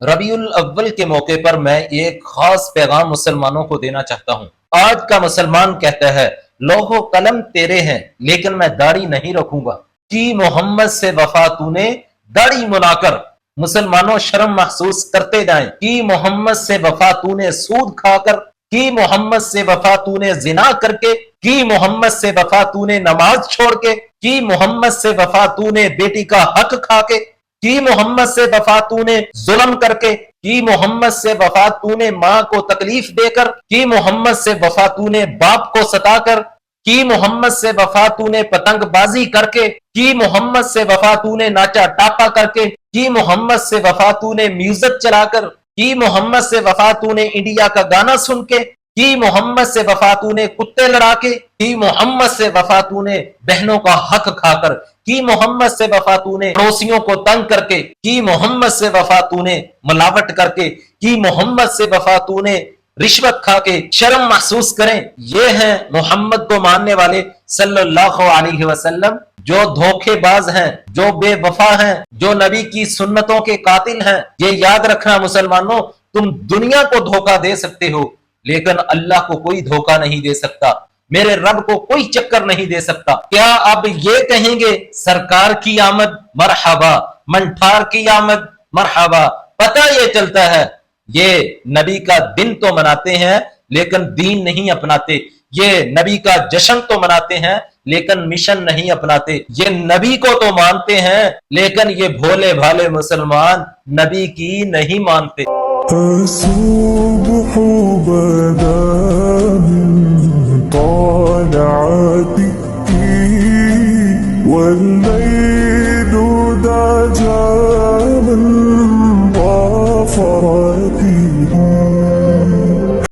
रबीउल अव्वल के मौके पर मैं एक खास पैगाम मुसलमानों को देना चाहता हूँ। आज का मुसलमान कहता है लौहो कलम तेरे हैं लेकिन मैं दाढ़ी नहीं रखूंगा। कि मोहम्मद से वफा तूने दाढ़ी मुनाकर। मुसलमानों शर्म महसूस करते जाएं कि मोहम्मद से वफा तूने सूद खाकर, कि मोहम्मद से वफा तूने जिना करके, कि मोहम्मद से वफा तूने नमाज छोड़ के, कि मोहम्मद से वफा तूने बेटी का हक खा के, कि मोहम्मद से वफा तूने जुल्म करके, कि मोहम्मद से वफा तूने माँ को तकलीफ देकर, कि मोहम्मद से वफा तूने बाप को सताकर, कि मोहम्मद से वफा तूने पतंगबाजी करके, कि मोहम्मद से वफा तूने नाचा टापा करके, कि मोहम्मद से वफा तूने म्यूजिक चलाकर, कि मोहम्मद से वफा तूने इंडिया का गाना सुन के, कि मोहम्मद से वफा तूने कुत्ते लड़ा के, कि मोहम्मद से वफा तूने बहनों का हक खाकर, कि मोहम्मद से वफा तूने पड़ोसियों को तंग करके, कि मोहम्मद से वफा तूने मिलावट करके, कि मोहम्मद से वफा तूने रिश्वत खा के। शर्म महसूस करें, ये हैं मोहम्मद को मानने वाले सल्लल्लाहु अलैहि वसल्लम, जो धोखेबाज हैं, जो बेवफा हैं, जो नबी की सुन्नतों के कातिल हैं। ये याद रखना मुसलमानों, तुम दुनिया को धोखा दे सकते हो लेकिन अल्लाह को कोई धोखा नहीं दे सकता, मेरे रब को कोई चक्कर नहीं दे सकता। क्या अब ये कहेंगे सरकार की आमद मरहबा, मंठार की आमद मरहबा। पता ये चलता है ये नबी का दिन तो मनाते हैं लेकिन दीन नहीं अपनाते, ये नबी का जश्न तो मनाते हैं लेकिन मिशन नहीं अपनाते, ये नबी को तो मानते हैं लेकिन ये भोले भाले मुसलमान नबी की नहीं मानते। الصبح بدا من طلعته والليل دجى من ضفرته